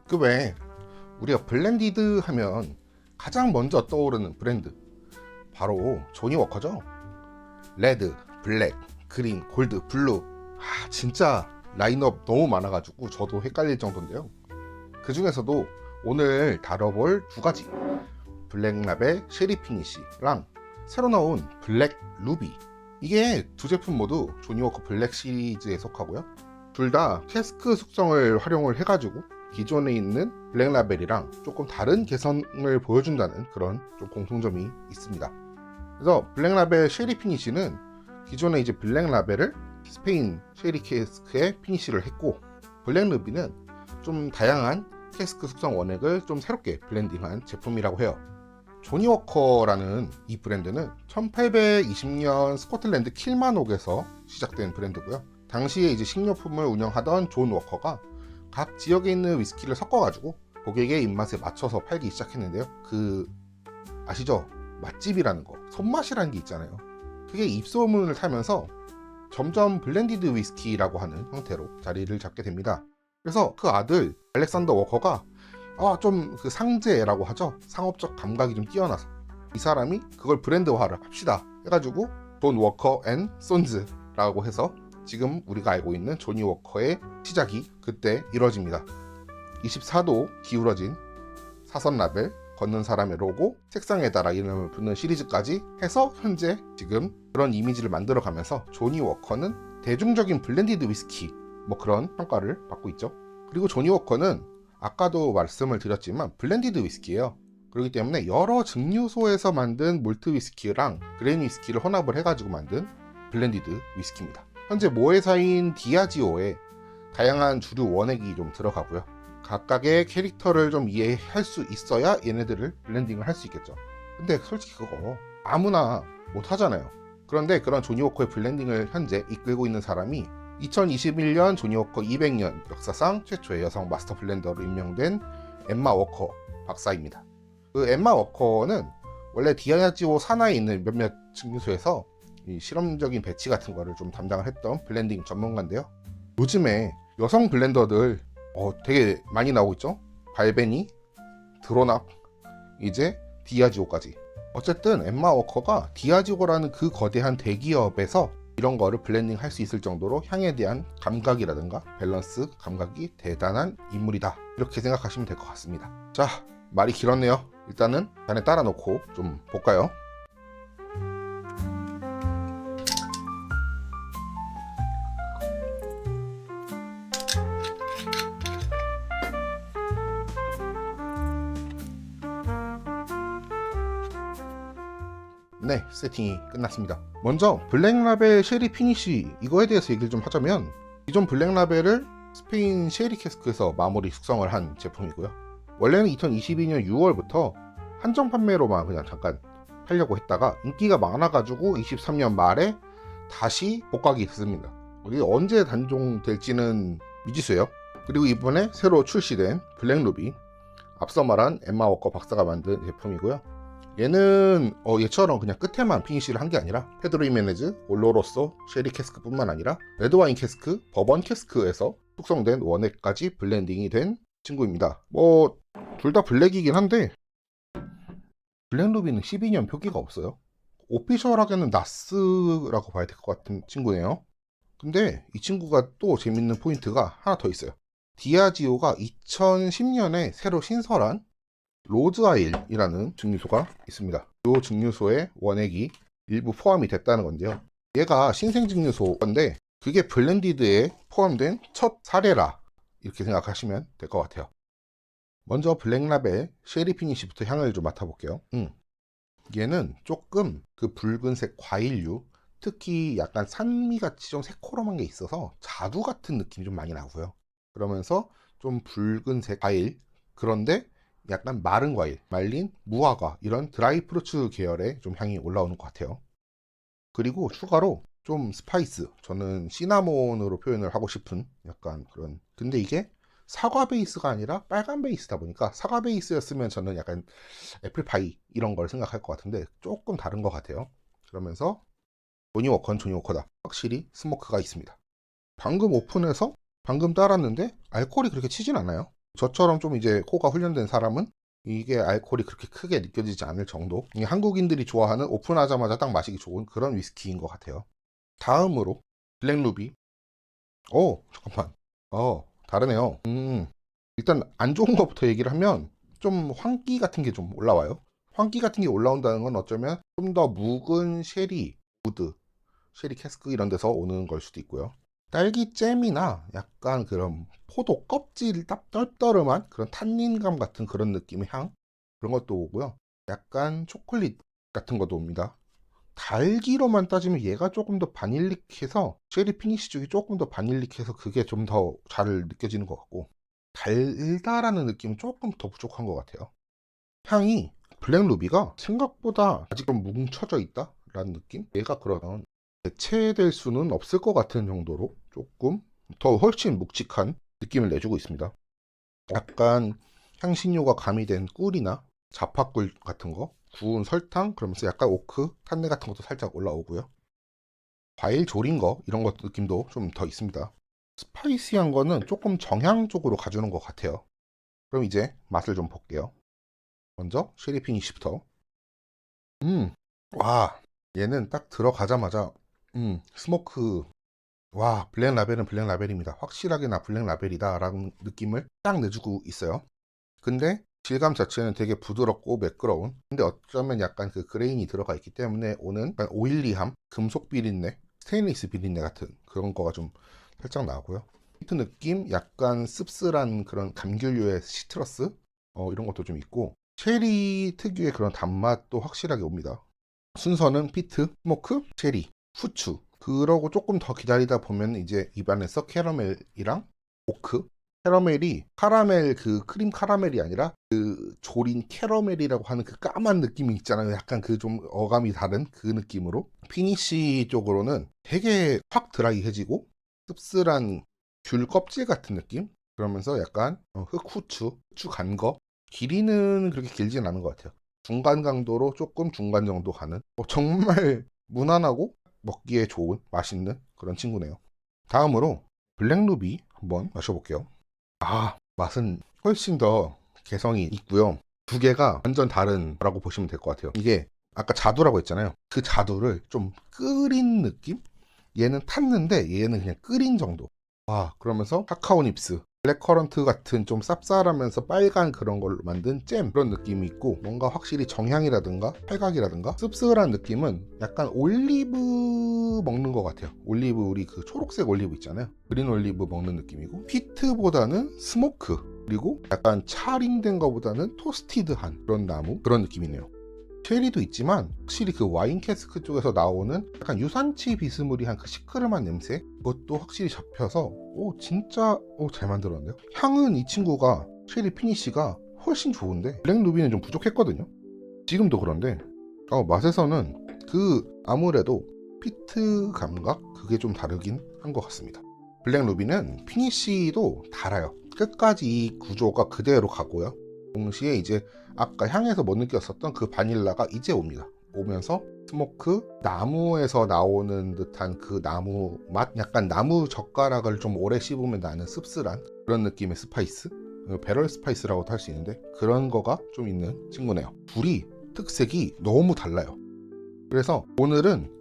그 외에 우리가 블렌디드 하면 가장 먼저 떠오르는 브랜드 바로 조니워커죠. 레드, 블랙, 그린, 골드, 블루. 진짜 라인업 너무 많아가지고 저도 헷갈릴 정도인데요. 그 중에서도 오늘 다뤄볼 두 가지, 블랙라벨 쉐리 피니쉬랑 새로 나온 블랙 루비, 이게 두 제품 모두 조니워커 블랙 시리즈에 속하고요. 둘 다 캐스크 숙성을 활용을 해가지고 기존에 있는 블랙라벨이랑 조금 다른 개성을 보여준다는 그런 좀 공통점이 있습니다. 그래서 블랙라벨 쉐리 피니쉬는 기존에 이제 블랙라벨을 스페인 쉐리 캐스크에 피니쉬를 했고, 블랙 루비는 좀 다양한 캐스크 숙성 원액을 좀 새롭게 블렌딩한 제품이라고 해요. 조니워커라는 이 브랜드는 1820년 스코틀랜드 킬마녹에서 시작된 브랜드고요. 당시에 이제 식료품을 운영하던 존 워커가 각 지역에 있는 위스키를 섞어가지고 고객의 입맛에 맞춰서 팔기 시작했는데요. 아시죠? 맛집이라는 거, 손맛이라는 게 있잖아요. 그게 입소문을 타면서 점점 블렌디드 위스키라고 하는 형태로 자리를 잡게 됩니다. 그래서 그 아들 알렉산더 워커가 좀 그 상제라고 하죠. 상업적 감각이 좀 뛰어나서 이 사람이 그걸 브랜드화를 합시다 해가지고 존 워커 앤 손즈라고 해서 지금 우리가 알고 있는 조니 워커의 시작이 그때 이루어집니다. 24도 기울어진 사선 라벨, 걷는 사람의 로고, 색상에 따라 이름을 붙는 시리즈까지 해서 현재 지금 그런 이미지를 만들어가면서 조니 워커는 대중적인 블렌디드 위스키 그런 평가를 받고 있죠. 그리고 조니 워커는 아까도 말씀을 드렸지만 블렌디드 위스키예요. 그렇기 때문에 여러 증류소에서 만든 몰트 위스키랑 그레인 위스키를 혼합을 해가지고 만든 블렌디드 위스키입니다. 현재 모회사인 디아지오에 다양한 주류 원액이 좀 들어가고요. 각각의 캐릭터를 좀 이해할 수 있어야 얘네들을 블렌딩을 할 수 있겠죠. 근데 솔직히 그거 아무나 못 하잖아요. 그런데 그런 조니워커의 블렌딩을 현재 이끌고 있는 사람이 2021년 조니워커 200년 역사상 최초의 여성 마스터 블렌더로 임명된 엠마 워커 박사입니다. 그 엠마 워커는 원래 디아지오 산하에 있는 몇몇 증류소에서 이 실험적인 배치 같은 거를 좀 담당을 했던 블렌딩 전문가인데요. 요즘에 여성 블렌더들 되게 많이 나오고 있죠. 발베니, 드로납, 이제 디아지오까지. 어쨌든 엠마 워커가 디아지오라는 그 거대한 대기업에서 이런 거를 블렌딩 할 수 있을 정도로 향에 대한 감각이라든가 밸런스 감각이 대단한 인물이다, 이렇게 생각하시면 될 것 같습니다. 자, 말이 길었네요. 일단은 잔에 따라 놓고 좀 볼까요? 네, 세팅이 끝났습니다. 먼저 블랙라벨 쉐리 피니쉬, 이거에 대해서 얘기를 좀 하자면, 기존 블랙라벨을 스페인 쉐리 캐스크에서 마무리 숙성을 한 제품이고요. 원래는 2022년 6월부터 한정 판매로만 그냥 잠깐 팔려고 했다가 인기가 많아가지고 23년 말에 다시 복각이 됐습니다. 이게 언제 단종될지는 미지수예요. 그리고 이번에 새로 출시된 블랙 루비, 앞서 말한 엠마 워커 박사가 만든 제품이고요. 얘는 얘처럼 그냥 끝에만 피니쉬를 한 게 아니라 페드로 히메네즈, 올로로소, 쉐리 캐스크 뿐만 아니라 레드와인 캐스크, 버번 캐스크에서 숙성된 원액까지 블렌딩이 된 친구입니다. 둘 다 블랙이긴 한데 블랙 루비는 12년 표기가 없어요. 오피셜하게는 나스라고 봐야 될 것 같은 친구네요. 근데 이 친구가 또 재밌는 포인트가 하나 더 있어요. 디아지오가 2010년에 새로 신설한 로즈아일이라는 증류소가 있습니다. 이 증류소에 원액이 일부 포함이 됐다는 건데요. 얘가 신생 증류소인데 그게 블렌디드에 포함된 첫 사례라, 이렇게 생각하시면 될 것 같아요. 먼저 블랙라벨 쉐리 피니쉬부터 향을 좀 맡아볼게요. 얘는 조금 그 붉은색 과일류, 특히 약간 산미같이 좀 새코름한 게 있어서 자두 같은 느낌이 좀 많이 나고요. 그러면서 좀 붉은색 과일, 그런데 약간 마른 과일, 말린 무화과, 이런 드라이 프루츠 계열의 좀 향이 올라오는 것 같아요. 그리고 추가로 좀 스파이스, 저는 시나몬으로 표현을 하고 싶은 약간 그런, 근데 이게 사과 베이스가 아니라 빨간 베이스다 보니까, 사과 베이스였으면 저는 약간 애플파이 이런 걸 생각할 것 같은데 조금 다른 것 같아요. 그러면서 조니워커는 조니워커다, 확실히 스모크가 있습니다. 방금 오픈해서 방금 따랐는데 알코올이 그렇게 치진 않아요. 저처럼 좀 이제 코가 훈련된 사람은 이게 알코올이 그렇게 크게 느껴지지 않을 정도, 이 한국인들이 좋아하는 오픈하자마자 딱 마시기 좋은 그런 위스키인 것 같아요. 다음으로 블랙루비. 잠깐만. 다르네요. 일단 안 좋은 것부터 얘기를 하면 좀 황기 같은 게 좀 올라와요. 황기 같은 게 올라온다는 건 어쩌면 좀 더 묵은 쉐리, 우드, 쉐리 캐스크 이런 데서 오는 걸 수도 있고요. 딸기 잼이나 약간 그런 포도 껍질 떨떠름한 그런 탄닌감 같은 그런 느낌의 향, 그런 것도 오고요. 약간 초콜릿 같은 것도 옵니다. 달기로만 따지면 얘가 조금 더 바닐릭해서, 쉐리 피니시 쪽이 조금 더 바닐릭해서 그게 좀 더 잘 느껴지는 것 같고, 달달하는 느낌은 조금 더 부족한 것 같아요. 향이, 블랙루비가 생각보다 아직 좀 뭉쳐져 있다 라는 느낌? 얘가 그러면 대체될 수는 없을 것 같은 정도로 조금 더 훨씬 묵직한 느낌을 내주고 있습니다. 약간 향신료가 가미된 꿀이나 자파꿀 같은 거, 구운 설탕, 그러면서 약간 오크, 탄내 같은 것도 살짝 올라오고요. 과일 졸인 거, 이런 것 느낌도 좀 더 있습니다. 스파이시한 거는 조금 정향 쪽으로 가주는 것 같아요. 그럼 이제 맛을 좀 볼게요. 먼저 쉐리 피니시부터. 와, 얘는 딱 들어가자마자 스모크. 와, 블랙 라벨은 블랙 라벨입니다. 확실하게 나 블랙 라벨이다 라는 느낌을 딱 내주고 있어요. 근데 질감 자체는 되게 부드럽고 매끄러운, 근데 어쩌면 약간 그 그레인이 들어가 있기 때문에 오는 약간 오일리함, 금속 비린내, 스테인리스 비린내 같은 그런 거가 좀 살짝 나고요. 히트 느낌, 약간 씁쓸한 그런 감귤류의 시트러스, 이런 것도 좀 있고, 체리 특유의 그런 단맛도 확실하게 옵니다. 순서는 피트, 스모크, 체리, 후추. 그러고 조금 더 기다리다 보면 이제 입안에서 캐러멜이랑 오크. 캐러멜이 카라멜, 그 크림 카라멜이 아니라 그 조린 캐러멜이라고 하는 그 까만 느낌이 있잖아요. 약간 그 좀 어감이 다른 그 느낌으로. 피니쉬 쪽으로는 되게 확 드라이해지고 씁쓸한 귤 껍질 같은 느낌? 그러면서 약간 흑후추, 후추 간 거. 길이는 그렇게 길진 않은 것 같아요. 중간 강도로 조금 중간 정도 가는, 정말 무난하고 먹기에 좋은 맛있는 그런 친구네요. 다음으로 블랙루비 한번 마셔볼게요. 맛은 훨씬 더 개성이 있고요. 두 개가 완전 다른라고 보시면 될 것 같아요. 이게 아까 자두라고 했잖아요. 그 자두를 좀 끓인 느낌? 얘는 탔는데 얘는 그냥 끓인 정도. 그러면서 카카오 닙스, 블랙커런트 같은 좀 쌉쌀하면서 빨간 그런 걸로 만든 잼, 그런 느낌이 있고, 뭔가 확실히 정향이라든가 팔각이라든가 씁쓸한 느낌은 약간 올리브 먹는 것 같아요. 올리브, 우리 그 초록색 올리브 있잖아요. 그린 올리브 먹는 느낌이고, 피트보다는 스모크, 그리고 약간 차링된 것보다는 토스티드한 그런 나무, 그런 느낌이네요. 체리도 있지만 확실히 그 와인 캐스크 쪽에서 나오는 약간 유산치 비스무리한 그 시크름한 냄새, 그것도 확실히 잡혀서 진짜 잘 만들었네요. 향은 이 친구가, 체리 피니쉬가 훨씬 좋은데 블랙루비는 좀 부족했거든요. 지금도 그런데 맛에서는 그 아무래도 피트 감각, 그게 좀 다르긴 한 것 같습니다. 블랙루비는 피니쉬도 달아요. 끝까지 이 구조가 그대로 가고요. 동시에 이제 아까 향에서 못 느꼈었던 그 바닐라가 이제 옵니다. 오면서 스모크, 나무에서 나오는 듯한 그 나무 맛, 약간 나무 젓가락을 좀 오래 씹으면 나는 씁쓸한 그런 느낌의 스파이스, 배럴 스파이스라고도 할 수 있는데 그런 거가 좀 있는 친구네요. 둘이 특색이 너무 달라요. 그래서 오늘은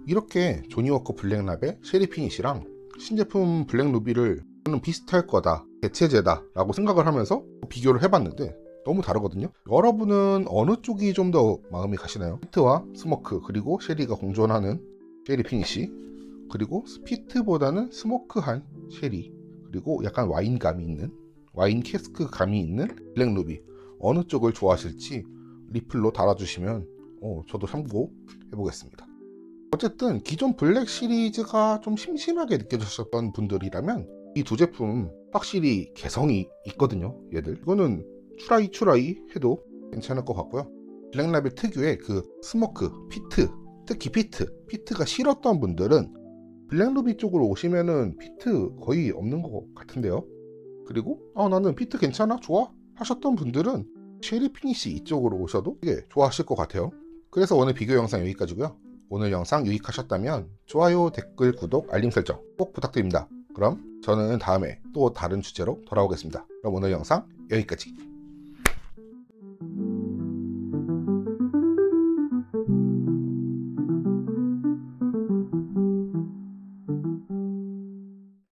이렇게 조니워커 블랙라벨 쉐리 피니쉬랑 신제품 블랙루비를 저는 비슷할 거다, 대체제다 라고 생각을 하면서 비교를 해봤는데 너무 다르거든요. 여러분은 어느 쪽이 좀 더 마음이 가시나요? 피트와 스모크, 그리고 쉐리가 공존하는 쉐리 피니쉬, 그리고 피트보다는 스모크한 쉐리, 그리고 약간 와인감이 있는, 와인 캐스크 감이 있는 블랙루비, 어느 쪽을 좋아하실지 리플로 달아주시면 저도 참고해보겠습니다. 어쨌든 기존 블랙 시리즈가 좀 심심하게 느껴졌었던 분들이라면 이 두 제품 확실히 개성이 있거든요. 얘들 이거는 추라이 해도 괜찮을 것 같고요. 블랙라벨 특유의 그 스모크, 피트, 특히 피트가 싫었던 분들은 블랙루비 쪽으로 오시면은 피트 거의 없는 것 같은데요. 그리고 나는 피트 괜찮아, 좋아 하셨던 분들은 쉐리 피니쉬 이쪽으로 오셔도 되게 좋아하실 것 같아요. 그래서 오늘 비교 영상 여기까지고요. 오늘 영상 유익하셨다면 좋아요, 댓글, 구독, 알림 설정 꼭 부탁드립니다. 그럼 저는 다음에 또 다른 주제로 돌아오겠습니다. 그럼 오늘 영상 여기까지.